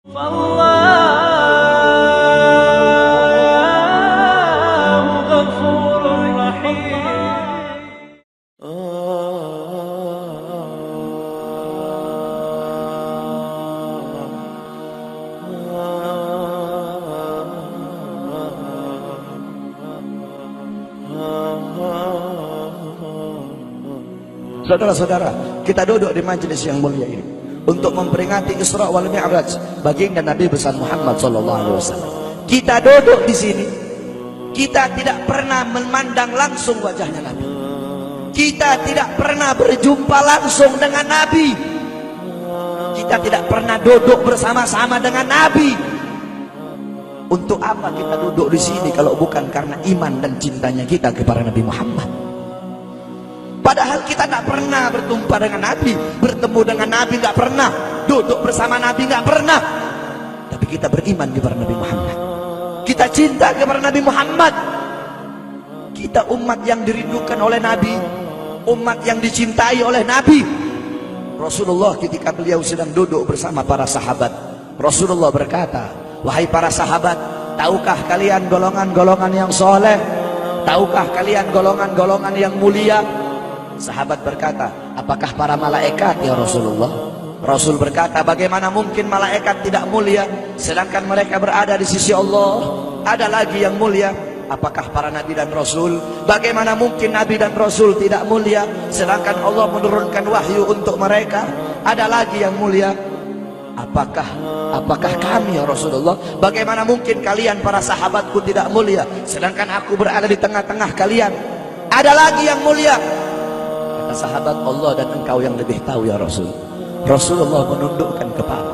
Fallahu ghafurur rahim. Saudara-saudara, kita duduk di majelis yang mulia ini untuk memperingati Isra wal Mi'raj baginda Nabi besar Muhammad SAW. Kita duduk di sini, kita tidak pernah memandang langsung wajahnya Nabi. Kita tidak pernah berjumpa langsung dengan Nabi. Kita tidak pernah duduk bersama-sama dengan Nabi. Untuk apa kita duduk di sini kalau bukan karena iman dan cintanya kita kepada Nabi Muhammad? Padahal kita tidak pernah berjumpa dengan Nabi, bertemu dengan Nabi tidak pernah, duduk bersama Nabi tidak pernah. Tapi kita beriman kepada Nabi Muhammad. Kita cinta kepada Nabi Muhammad. Kita umat yang dirindukan oleh Nabi, umat yang dicintai oleh Nabi. Rasulullah ketika beliau sedang duduk bersama para sahabat, Rasulullah berkata, "Wahai para sahabat, tahukah kalian golongan-golongan yang soleh? Tahukah kalian golongan-golongan yang mulia?" Sahabat berkata, "Apakah para malaikat ya Rasulullah?" Rasul berkata, "Bagaimana mungkin malaikat tidak mulia sedangkan mereka berada di sisi Allah? Ada lagi yang mulia. Apakah para nabi dan rasul? Bagaimana mungkin nabi dan rasul tidak mulia sedangkan Allah menurunkan wahyu untuk mereka? Ada lagi yang mulia. Apakah kami ya Rasulullah? Bagaimana mungkin kalian para sahabatku tidak mulia sedangkan aku berada di tengah-tengah kalian? Ada lagi yang mulia." Sahabat, "Allah dan engkau yang lebih tahu ya Rasul." Rasulullah menundukkan kepala,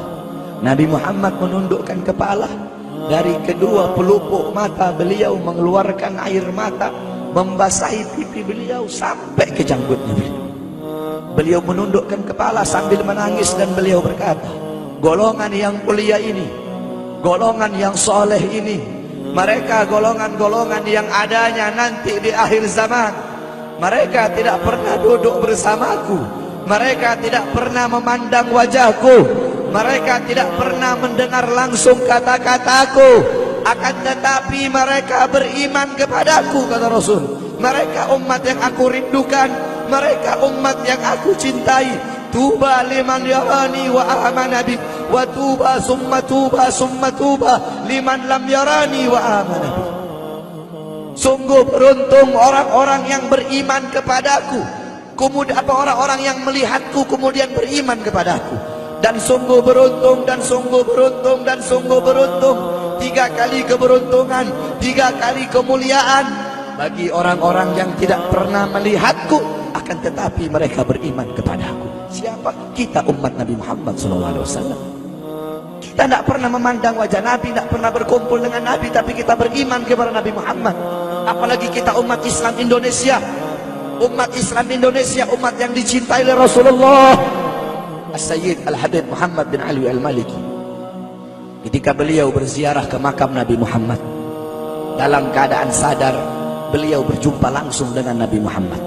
Nabi Muhammad menundukkan kepala. Dari kedua pelupuk mata beliau mengeluarkan air mata, membasahi pipi beliau sampai ke janggutnya beliau. Beliau menundukkan kepala sambil menangis dan beliau berkata, "Golongan yang mulia ini, golongan yang soleh ini, mereka golongan-golongan yang adanya nanti di akhir zaman. Mereka tidak pernah duduk bersamaku. Mereka tidak pernah memandang wajahku. Mereka tidak pernah mendengar langsung kata-kataku. Akan tetapi mereka beriman kepadaku," kata Rasul. "Mereka umat yang aku rindukan. Mereka umat yang aku cintai. Tuba liman yarani wa amana bi, wa tuba summa tuba liman lam yarani wa amana bi." Sungguh beruntung orang-orang yang beriman kepadaku, kemudian orang-orang yang melihatku kemudian beriman kepadaku. Dan sungguh beruntung, dan sungguh beruntung, dan sungguh beruntung. 3 kali keberuntungan, 3 kali kemuliaan bagi orang-orang yang tidak pernah melihatku akan tetapi mereka beriman kepadaku. Siapa? Kita umat Nabi Muhammad SAW. Kita tidak pernah memandang wajah Nabi, tidak pernah berkumpul dengan Nabi, tapi kita beriman kepada Nabi Muhammad. Apalagi kita umat Islam Indonesia. Umat Islam Indonesia, umat yang dicintai oleh Rasulullah. As-Sayyid Al-Habib Muhammad bin Ali Al-Maliki, ketika beliau berziarah ke makam Nabi Muhammad, dalam keadaan sadar beliau berjumpa langsung dengan Nabi Muhammad.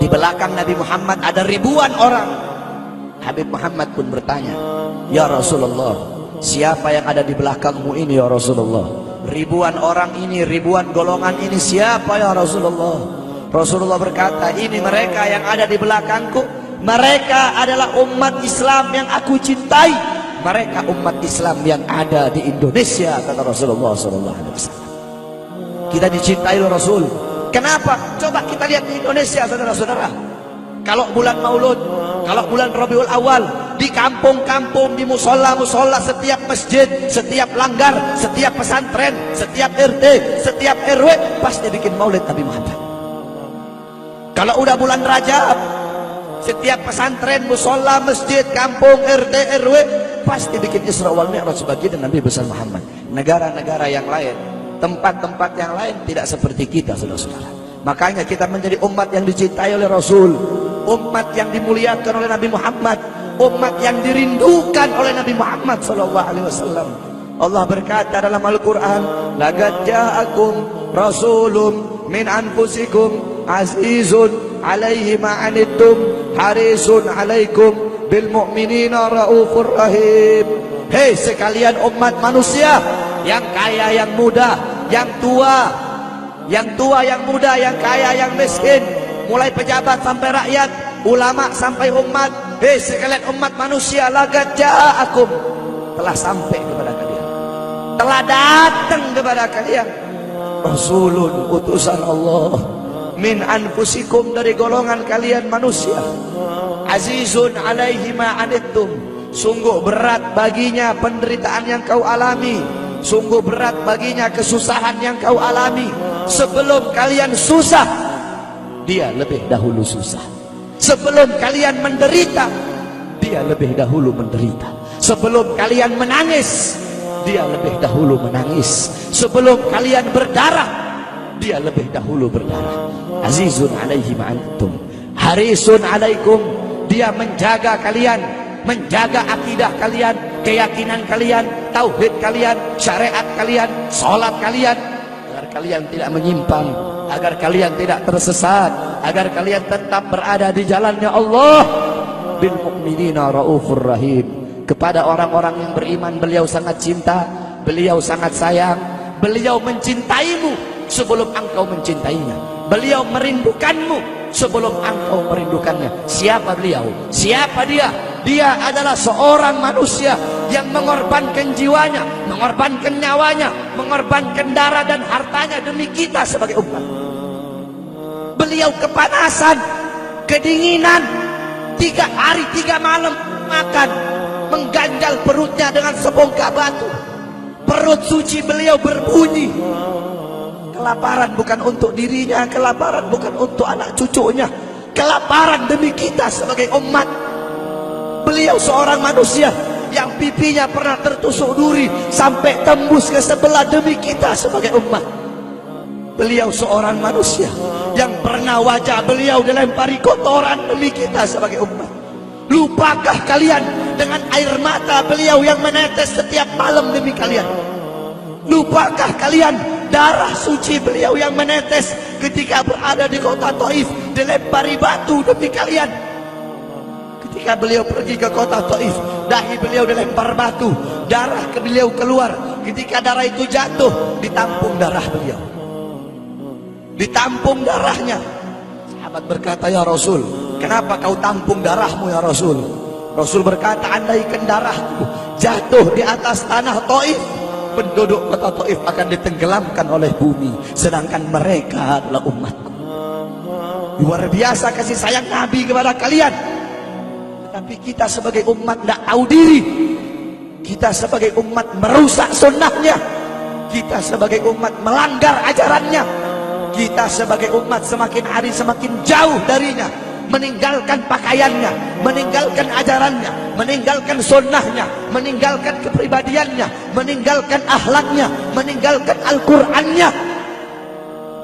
Di belakang Nabi Muhammad ada ribuan orang. Habib Muhammad pun bertanya, "Ya Rasulullah, siapa yang ada di belakangmu ini ya Rasulullah? Ribuan orang ini, ribuan golongan ini, siapa ya Rasulullah?" Rasulullah berkata, "Ini mereka yang ada di belakangku. Mereka adalah umat Islam yang aku cintai. Mereka umat Islam yang ada di Indonesia," kata Rasulullah SAW. Kita dicintai oleh Rasul. Kenapa? Coba kita lihat di Indonesia, saudara-saudara. Kalau bulan Maulud, kalau bulan Rabiul Awal, di kampung-kampung, di musola-musola, setiap masjid, setiap langgar, setiap pesantren, setiap RT, setiap RW pasti bikin maulid Nabi Muhammad. Kalau udah bulan Rajab, setiap pesantren, musola, masjid, kampung, RT, RW pasti bikin Isra wal Mi'raj sebagai Nabi besar Muhammad. Negara-negara yang lain, tempat-tempat yang lain tidak seperti kita, saudara-saudara. Makanya kita menjadi umat yang dicintai oleh Rasul, umat yang dimuliakan oleh Nabi Muhammad, umat yang dirindukan oleh Nabi Muhammad SAW. Allah berkata dalam Al-Quran, "Laqad ja'akum rasulun min anfusikum azizun alaihi ma'anittum harisun alaikum bil mu'minina raufur rahim." Hei sekalian umat manusia, yang kaya, yang muda, yang tua, yang muda, yang kaya, yang miskin, mulai pejabat sampai rakyat, ulama sampai umat. Hei sekalian umat manusia, laqad ja'akum, telah sampai kepada kalian, telah datang kepada kalian rasulun, utusan Allah, min anfusikum, dari golongan kalian manusia, azizun alaihi ma anittum, sungguh berat baginya penderitaan yang kau alami, sungguh berat baginya kesusahan yang kau alami. Sebelum kalian susah, dia lebih dahulu susah. Sebelum kalian menderita, dia lebih dahulu menderita. Sebelum kalian menangis, dia lebih dahulu menangis. Sebelum kalian berdarah, dia lebih dahulu berdarah. Azizun alaihi ma antum, harisun alaikum, dia menjaga kalian, menjaga akidah kalian, keyakinan kalian, tauhid kalian, syariat kalian, sholat kalian, agar kalian tidak menyimpang, agar kalian tidak tersesat, agar kalian tetap berada di jalannya Allah. Bil mu'minina raufur rahim, kepada orang-orang yang beriman beliau sangat cinta, beliau sangat sayang, beliau mencintaimu sebelum engkau mencintainya, beliau merindukanmu sebelum engkau merindukannya. Siapa beliau? Siapa dia? Dia adalah seorang manusia yang mengorbankan jiwanya, mengorbankan nyawanya, mengorbankan darah dan hartanya demi kita sebagai umat. Beliau kepanasan, kedinginan, 3 hari 3 malam makan, mengganjal perutnya dengan sebongkah batu. Perut suci beliau berbunyi. Kelaparan bukan untuk dirinya, kelaparan bukan untuk anak cucunya, kelaparan demi kita sebagai umat. Beliau seorang manusia yang pipinya pernah tertusuk duri sampai tembus ke sebelah demi kita sebagai umat. Beliau seorang manusia yang pernah wajah beliau dilempari kotoran demi kita sebagai umat. Lupakah kalian dengan air mata beliau yang menetes setiap malam demi kalian? Lupakah kalian darah suci beliau yang menetes ketika berada di kota Taif, dilempari batu demi kalian? Ketika beliau pergi ke kota Taif, dahi beliau dilempar batu, darah ke beliau keluar. Ketika darah itu jatuh, ditampung darah beliau, ditampung darahnya. Sahabat berkata, ya Rasul, kenapa kau tampung darahmu ya Rasul? Rasul berkata, andaikan darahku jatuh di atas tanah Taif, penduduk kota Taif akan ditenggelamkan oleh bumi, sedangkan mereka adalah umatku. Luar biasa kasih sayang Nabi kepada kalian. Tapi kita sebagai umat tidak tahu diri. Kita sebagai umat merusak sunnahnya. Kita sebagai umat melanggar ajarannya. Kita sebagai umat semakin hari semakin jauh darinya, meninggalkan pakaiannya, meninggalkan ajarannya, meninggalkan sunnahnya, meninggalkan kepribadiannya, meninggalkan akhlaknya, meninggalkan Al-Qur'annya.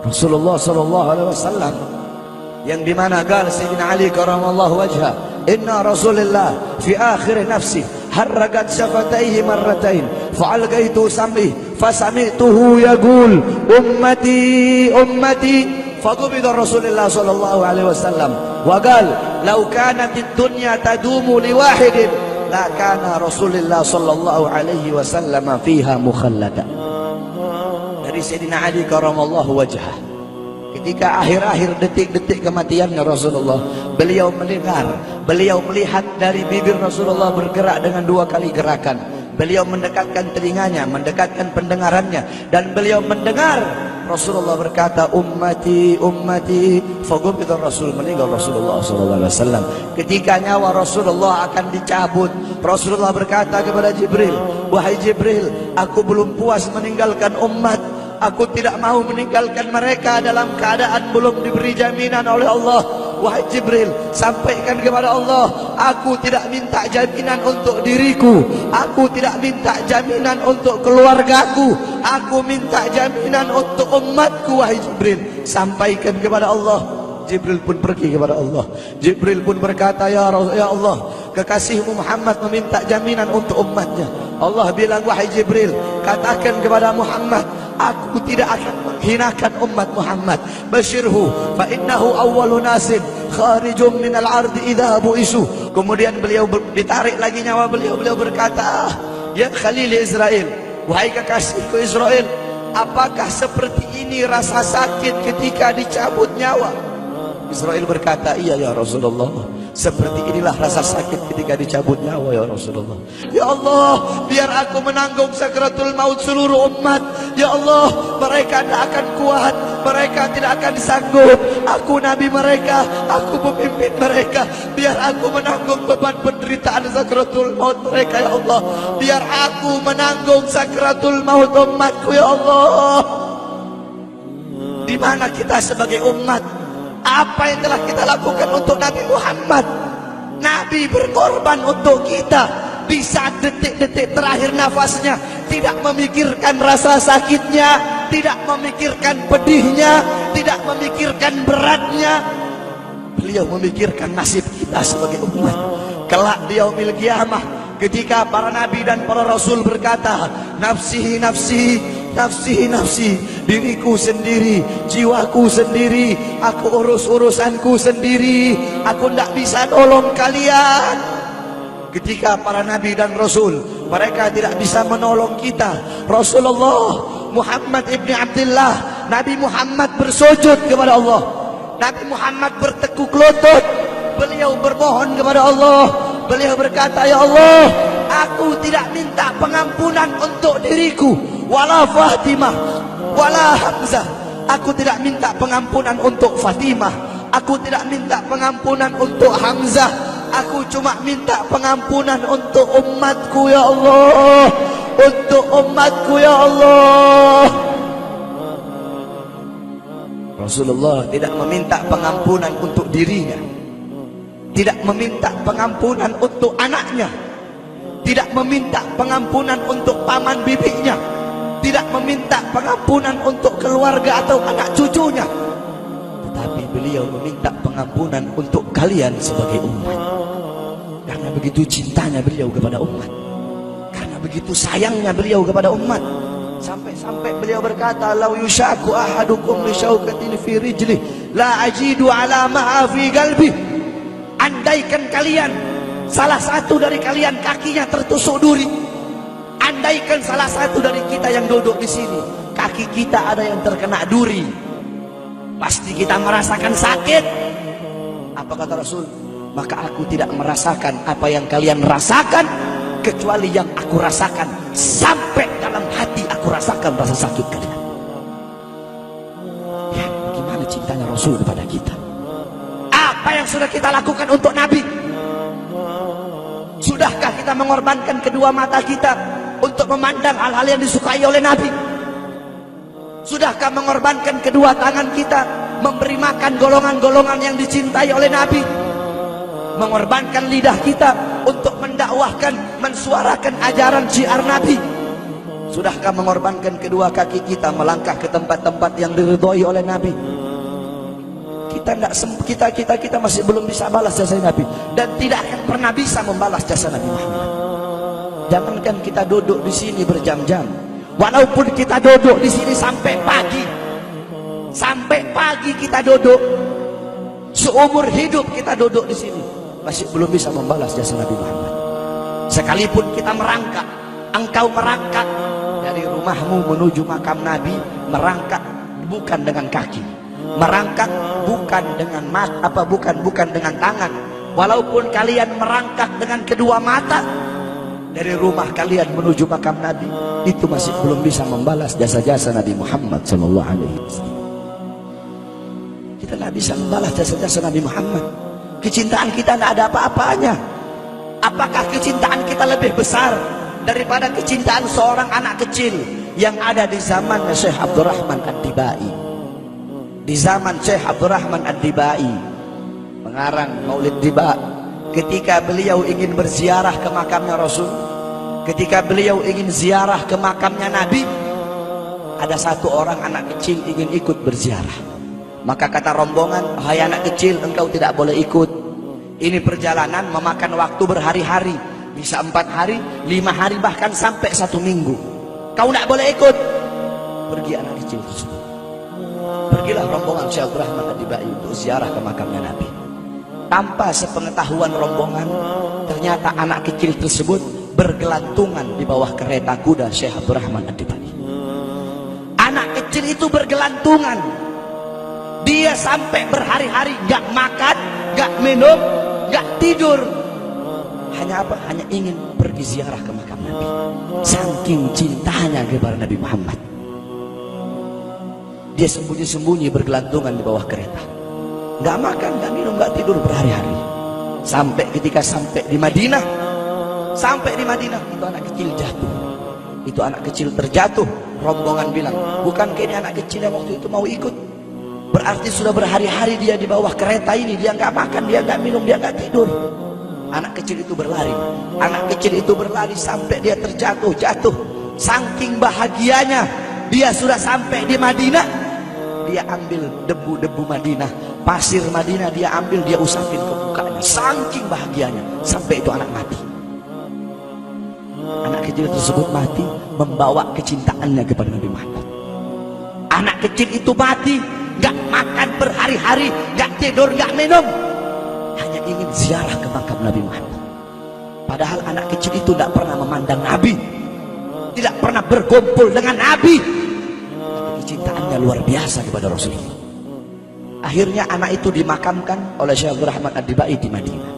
Rasulullah SAW yang dimana gal Sayyidina Ali karamallahu wajhah, inna Rasulullah fi akhir nafsi harragat syafataihi marratain fa'algaitu sam'i fasami'tuhu yaqul ummati ummati faqubida Rasulullah sallallahu alaihi wasallam wa qala law kanat ad-dunya tadumu li wahidin la kana Rasulullah sallallahu alaihi wasallam fiha mukhallada. Dari Sayyidina Ali karamallahu wajhah, ketika akhir-akhir detik-detik kematiannya Rasulullah, beliau mendengar, beliau melihat dari bibir Rasulullah bergerak dengan 2 kali gerakan. Beliau mendekatkan telinganya, mendekatkan pendengarannya, dan beliau mendengar Rasulullah berkata, ummati, ummati. Fagubida Rasul, meninggal Rasulullah SAW. Ketika nyawa Rasulullah akan dicabut, Rasulullah berkata kepada Jibril, wahai Jibril, aku belum puas meninggalkan umat. Aku tidak mau meninggalkan mereka dalam keadaan belum diberi jaminan oleh Allah. Wahai Jibril, sampaikan kepada Allah, aku tidak minta jaminan untuk diriku, aku tidak minta jaminan untuk keluargaku, aku minta jaminan untuk umatku. Wahai Jibril, sampaikan kepada Allah. Jibril pun pergi kepada Allah. Jibril pun berkata, ya Allah, kekasihmu Muhammad meminta jaminan untuk umatnya. Allah bilang, wahai Jibril, katakan kepada Muhammad, aku tidak akan menghinakan umat Muhammad. Basyirhu fa innahu awwalu nasin kharijum minal ardi idza bu'isu. Kemudian beliau ditarik lagi nyawa beliau, beliau berkata, Ya Khalil Israel, wahai kekasihku Israel, apakah seperti ini rasa sakit ketika dicabut nyawa? Israel berkata, iya ya Rasulullah, seperti inilah rasa sakit ketika dicabut nyawa ya Rasulullah. Ya Allah, biar aku menanggung sakratul maut seluruh umat. Ya Allah, mereka tidak akan kuat, mereka tidak akan sanggup. Aku nabi mereka, aku pemimpin mereka. Biar aku menanggung beban penderitaan sakratul maut mereka ya Allah. Biar aku menanggung sakratul maut umatku ya Allah. Di mana kita sebagai umat? Apa yang telah kita lakukan untuk Nabi Muhammad? Nabi berkorban untuk kita. Di saat detik-detik terakhir nafasnya, tidak memikirkan rasa sakitnya, tidak memikirkan pedihnya, tidak memikirkan beratnya. Beliau memikirkan nasib kita sebagai umat. Kelak di yaumil qiyamah, ketika para nabi dan para rasul berkata, nafsi nafsi, nafsi nafsi, diriku sendiri, jiwaku sendiri, aku urus urusanku sendiri, aku tidak bisa tolong kalian. Ketika para nabi dan rasul, mereka tidak bisa menolong kita. Rasulullah Muhammad ibni Abdullah, Nabi Muhammad bersujud kepada Allah, Nabi Muhammad bertekuk lutut, beliau bermohon kepada Allah. Beliau berkata, ya Allah, aku tidak minta pengampunan untuk diriku, wala Fatimah, wala Hamzah. Aku tidak minta pengampunan untuk Fatimah, aku tidak minta pengampunan untuk Hamzah. Aku cuma minta pengampunan untuk umatku ya Allah, untuk umatku ya Allah. Rasulullah tidak meminta pengampunan untuk dirinya, tidak meminta pengampunan untuk anaknya, tidak meminta pengampunan untuk paman bibinya, tidak meminta pengampunan untuk keluarga atau anak cucunya, tetapi beliau meminta pengampunan untuk kalian sebagai umat. Karena begitu cintanya beliau kepada umat, karena begitu sayangnya beliau kepada umat, sampai-sampai beliau berkata, lau yushaku ahadukum li syaukatin fi rijlih la ajidu ala ma'a fi qalbi. Andaikan kalian, salah satu dari kalian kakinya tertusuk duri, andaikan salah satu dari kita yang duduk di sini kaki kita ada yang terkena duri, pasti kita merasakan sakit. Apa kata Rasul? Maka aku tidak merasakan apa yang kalian rasakan, kecuali yang aku rasakan, sampai dalam hati aku rasakan rasa sakit kalian. Ya, bagaimana cintanya Rasul kepada kita? Apa yang sudah kita lakukan untuk Nabi? Sudahkah kita mengorbankan kedua mata kita untuk memandang hal-hal yang disukai oleh Nabi? Sudahkah mengorbankan kedua tangan kita memberi makan golongan-golongan yang dicintai oleh Nabi? Mengorbankan lidah kita untuk mendakwahkan, mensuarakan ajaran syiar Nabi? Sudahkah mengorbankan kedua kaki kita melangkah ke tempat-tempat yang diridhoi oleh Nabi? Kita masih belum bisa balas jasa Nabi, dan tidak akan pernah bisa membalas jasa Nabi Muhammad. Jangankan kita duduk di sini berjam-jam, walaupun kita duduk di sini sampai pagi kita duduk, seumur hidup kita duduk di sini, masih belum bisa membalas jasa Nabi Muhammad. Sekalipun kita merangkak, engkau merangkak dari rumahmu menuju makam Nabi, merangkak bukan dengan kaki, merangkak bukan dengan bukan dengan tangan. Walaupun kalian merangkak dengan kedua mata dari rumah kalian menuju makam Nabi, itu masih belum bisa membalas jasa-jasa Nabi Muhammad sallallahu alaihi wasallam. Kita tidak bisa membalas jasa-jasa Nabi Muhammad. Kecintaan kita tidak ada apa-apanya. Apakah kecintaan kita lebih besar daripada kecintaan seorang anak kecil yang ada di zaman Syekh Abdurrahman Ad-Dibai? Di zaman Syekh Abdurrahman Ad-Dibai, pengarang Maulid Diba, ketika beliau ingin berziarah ke makamnya Rasul, ketika beliau ingin ziarah ke makamnya Nabi, ada satu orang anak kecil ingin ikut berziarah. Maka kata rombongan, hai anak kecil, engkau tidak boleh ikut. Ini perjalanan memakan waktu berhari-hari, bisa 4 hari, 5 hari, bahkan sampai 1 minggu. Kau tidak boleh ikut. Pergi anak kecil tersebut. Pergilah rombongan Syekh Abdurrahman Ad-Dibai untuk ziarah ke makamnya Nabi. Tanpa sepengetahuan rombongan, ternyata anak kecil tersebut bergelantungan di bawah kereta kuda Syekh Abdurrahman Ad-Dibai. Anak kecil itu bergelantungan. Dia sampai berhari-hari gak makan, gak minum, gak tidur. Hanya apa? Hanya ingin pergi ziarah ke makam Nabi. Saking cintanya kepada Nabi Muhammad. Dia sembunyi-sembunyi bergelantungan di bawah kereta. Gak makan, gak minum, gak tidur berhari-hari. Sampai ketika sampai di Madinah, itu anak kecil jatuh. Itu anak kecil terjatuh. Rombongan bilang, bukan ini anak kecil yang waktu itu mau ikut? Berarti sudah berhari-hari dia di bawah kereta ini. Dia nggak makan, dia nggak minum, dia nggak tidur. Anak kecil itu berlari. Anak kecil itu berlari sampai dia terjatuh. Saking bahagianya, dia sudah sampai di Madinah. Dia ambil debu-debu Madinah, pasir Madinah, dia ambil, dia usapin ke mukanya. Saking bahagianya, sampai itu anak mati. Anak kecil tersebut mati membawa kecintaannya kepada Nabi Muhammad. Anak kecil itu mati, gak makan berhari-hari, gak tidur, gak minum, hanya ingin ziarah ke makam Nabi Muhammad. Padahal anak kecil itu tidak pernah memandang Nabi, tidak pernah berkumpul dengan Nabi, tapi kecintaannya luar biasa kepada Rasulullah. Akhirnya anak itu dimakamkan oleh Syekh Abdurrahman Ad-Dibai di Madinah.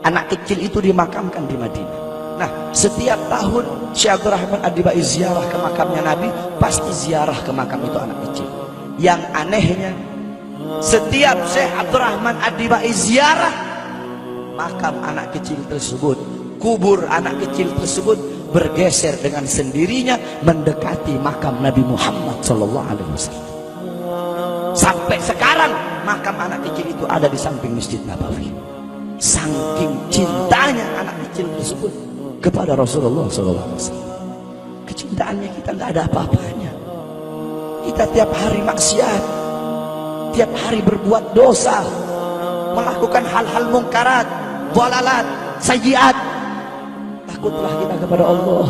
Anak kecil itu dimakamkan di Madinah. Nah, setiap tahun Syekh Abdurrahman Ad-Dibai ziarah ke makamnya Nabi, pasti ziarah ke makam itu anak kecil. Yang anehnya, setiap Syekh Abdurrahman Ad-Dibai ziarah makam anak kecil tersebut, kubur anak kecil tersebut bergeser dengan sendirinya mendekati makam Nabi Muhammad SAW. Sampai sekarang makam anak kecil itu ada di samping Masjid Nabawi. Saking cintanya anak kecil tersebut kepada Rasulullah SAW. Kecintaannya kita nggak ada apa-apanya. Kita tiap hari maksiat, tiap hari berbuat dosa, melakukan hal-hal mungkarat, dhalalat, sayyiat. Takutlah kita kepada Allah.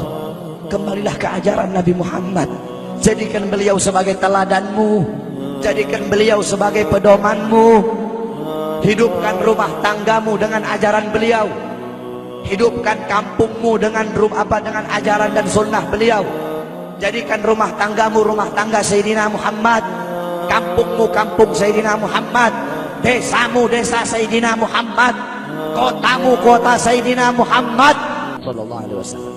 Kembalilah ke ajaran Nabi Muhammad. Jadikan beliau sebagai teladanmu, jadikan beliau sebagai pedomanmu. Hidupkan rumah tanggamu dengan ajaran beliau. Hidupkan kampungmu dengan dengan ajaran dan sunnah beliau. Jadikan rumah tanggamu rumah tangga Sayyidina Muhammad, kampungmu kampung Sayyidina Muhammad, desamu desa Sayyidina Muhammad, kotamu kota Sayyidina Muhammad sallallahu alaihi wasallam.